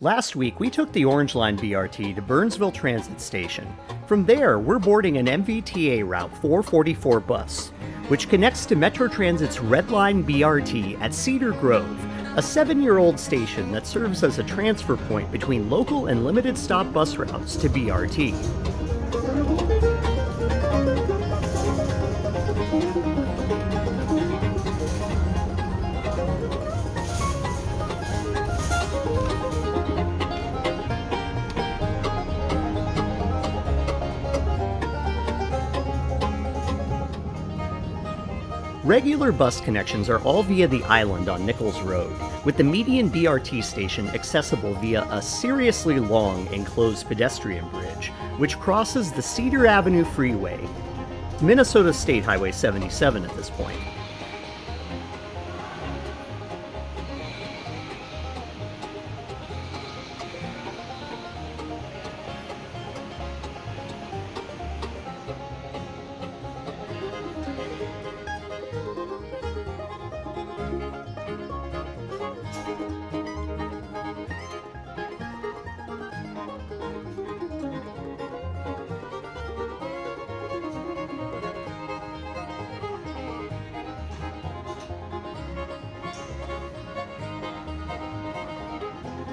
Last week, we took the Orange Line BRT to Burnsville Transit Station. From there, we're boarding an MVTA Route 444 bus, which connects to Metro Transit's Red Line BRT at Cedar Grove, a 7-year-old station that serves as a transfer point between local and limited stop bus routes to BRT. Regular bus connections are all via the island on Nichols Road, with the median BRT station accessible via a seriously long enclosed pedestrian bridge, which crosses the Cedar Avenue freeway, Minnesota State Highway 77 at this point.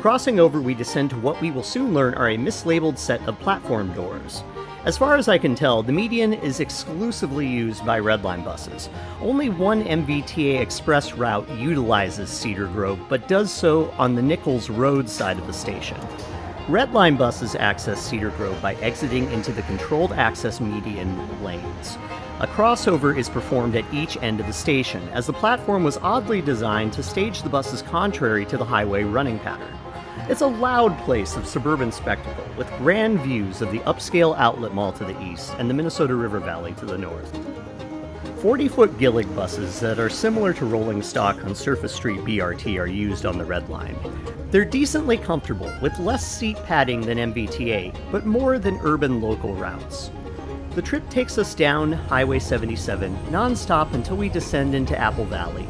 Crossing over, we descend to what we will soon learn are a mislabeled set of platform doors. As far as I can tell, the median is exclusively used by Red Line buses. Only one MVTA express route utilizes Cedar Grove, but does so on the Nichols Road side of the station. Red Line buses access Cedar Grove by exiting into the controlled access median lanes. A crossover is performed at each end of the station, as the platform was oddly designed to stage the buses contrary to the highway running pattern. It's a loud place of suburban spectacle, with grand views of the upscale outlet mall to the east and the Minnesota River Valley to the north. 40-foot Gillig buses that are similar to rolling stock on Surface Street BRT are used on the Red Line. They're decently comfortable, with less seat padding than MVTA, but more than urban local routes. The trip takes us down Highway 77 non-stop until we descend into Apple Valley.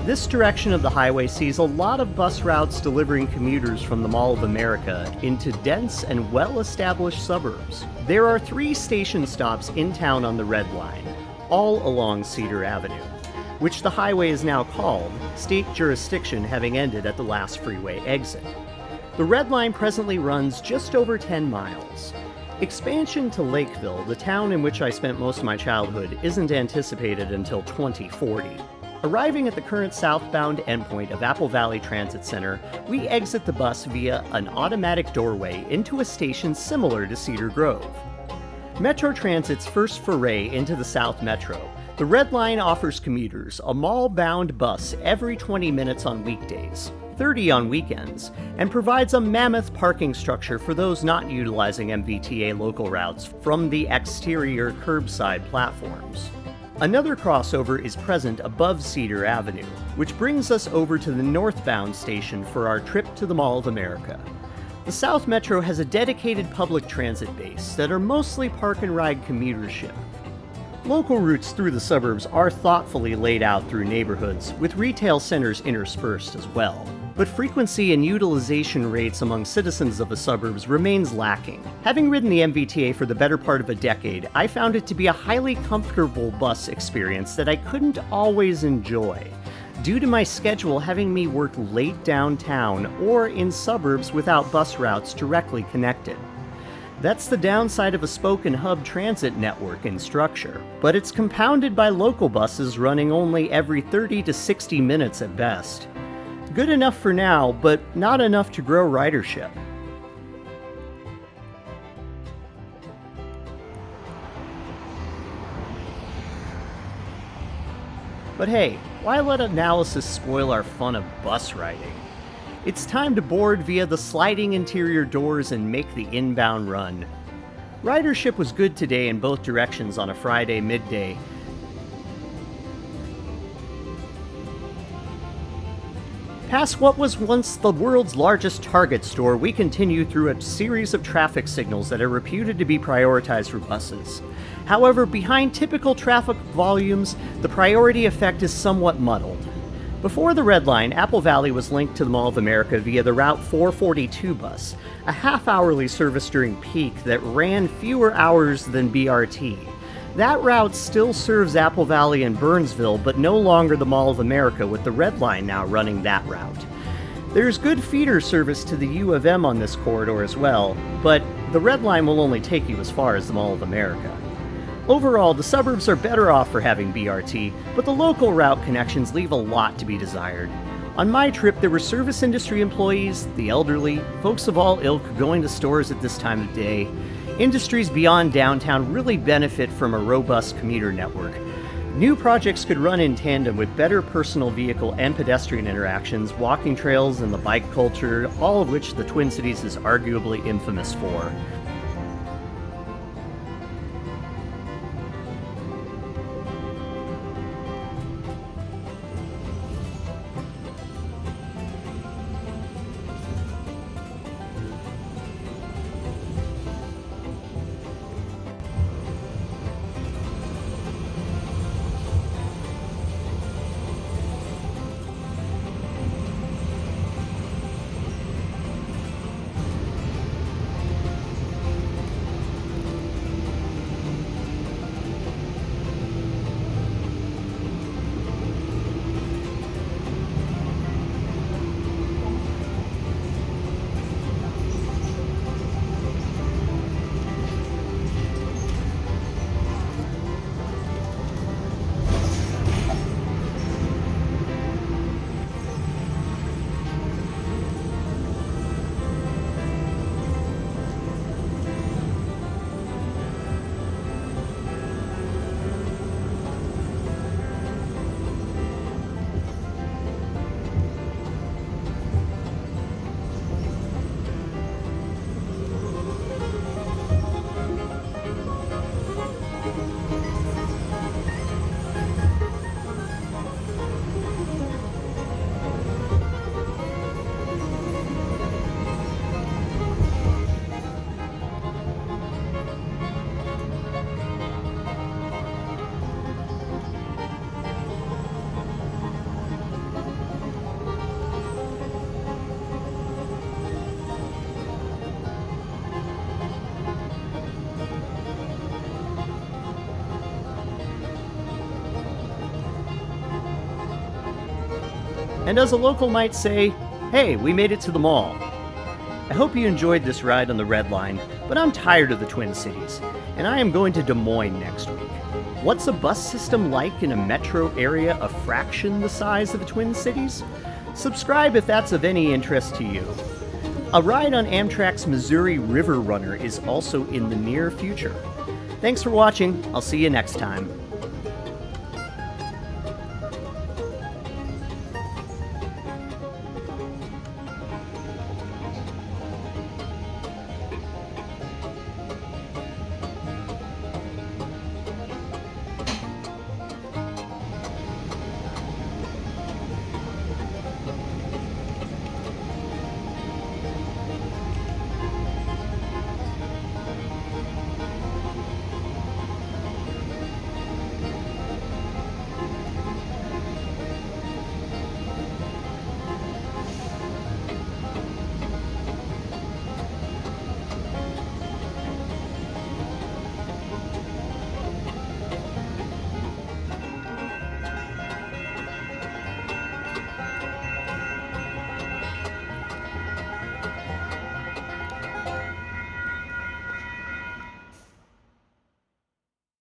This direction of the highway sees a lot of bus routes delivering commuters from the Mall of America into dense and well-established suburbs. There are 3 station stops in town on the Red Line, all along Cedar Avenue, which the highway is now called, state jurisdiction having ended at the last freeway exit. The Red Line presently runs just over 10 miles. Expansion to Lakeville, the town in which I spent most of my childhood, isn't anticipated until 2040. Arriving at the current southbound endpoint of Apple Valley Transit Center, we exit the bus via an automatic doorway into a station similar to Cedar Grove. Metro Transit's first foray into the South Metro, the Red Line offers commuters a mall-bound bus every 20 minutes on weekdays, 30 on weekends, and provides a mammoth parking structure for those not utilizing MVTA local routes from the exterior curbside platforms. Another crossover is present above Cedar Avenue, which brings us over to the northbound station for our trip to the Mall of America. The South Metro has a dedicated public transit base that are mostly park and ride commutership. Local routes through the suburbs are thoughtfully laid out through neighborhoods, with retail centers interspersed as well. But frequency and utilization rates among citizens of the suburbs remains lacking. Having ridden the MVTA for the better part of a decade, I found it to be a highly comfortable bus experience that I couldn't always enjoy, due to my schedule having me work late downtown or in suburbs without bus routes directly connected. That's the downside of a spoke and hub transit network in structure, but it's compounded by local buses running only every 30 to 60 minutes at best. Good enough for now, but not enough to grow ridership. But hey, why let analysis spoil our fun of bus riding? It's time to board via the sliding interior doors and make the inbound run. Ridership was good today in both directions on a Friday midday. Past what was once the world's largest Target store, we continue through a series of traffic signals that are reputed to be prioritized for buses. However, behind typical traffic volumes, the priority effect is somewhat muddled. Before the Red Line, Apple Valley was linked to the Mall of America via the Route 442 bus, a half-hourly service during peak that ran fewer hours than BRT. That route still serves Apple Valley and Burnsville, but no longer the Mall of America, with the Red Line now running that route. There's good feeder service to the U of M on this corridor as well, but the Red Line will only take you as far as the Mall of America. Overall, the suburbs are better off for having BRT, but the local route connections leave a lot to be desired. On my trip, there were service industry employees, the elderly, folks of all ilk going to stores at this time of day. Industries beyond downtown really benefit from a robust commuter network. New projects could run in tandem with better personal vehicle and pedestrian interactions, walking trails, and the bike culture, all of which the Twin Cities is arguably infamous for. And as a local might say, hey, we made it to the mall. I hope you enjoyed this ride on the Red Line, but I'm tired of the Twin Cities, and I am going to Des Moines next week. What's a bus system like in a metro area a fraction the size of the Twin Cities? Subscribe if that's of any interest to you. A ride on Amtrak's Missouri River Runner is also in the near future. Thanks for watching. I'll see you next time.